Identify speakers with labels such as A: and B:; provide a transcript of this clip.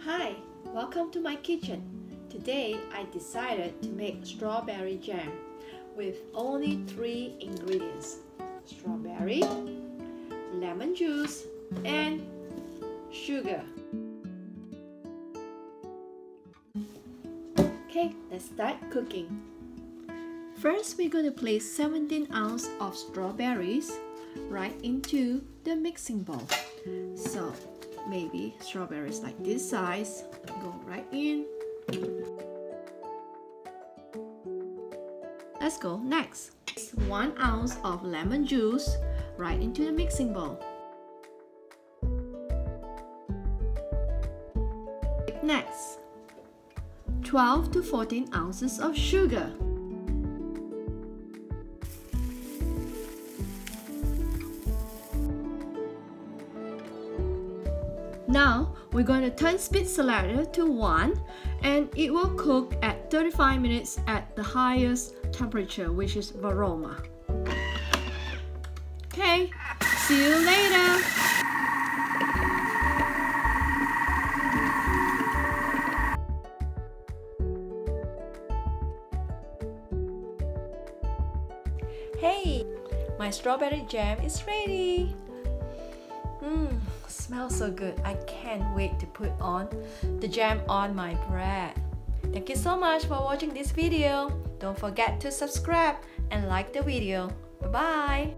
A: Hi, welcome to my kitchen. Today I decided to make strawberry jam with only 3 ingredients: strawberry, lemon juice, and sugar. Okay, let's start cooking. First, we're going to place 17 ounces of strawberries right into the mixing bowl. So maybe strawberries like this size go right in. Let's go next. 1 ounce of lemon juice right into the mixing bowl. Next, 12 to 14 ounces of sugar. Now, we're going to turn speed selector to 1 and it will cook at 35 minutes at the highest temperature, which is Varoma. Okay, see you later! Hey, my strawberry jam is ready! Smells so good. I can't wait to put on the jam on my bread. Thank you so much for watching this video. Don't forget to subscribe and like the video. Bye bye!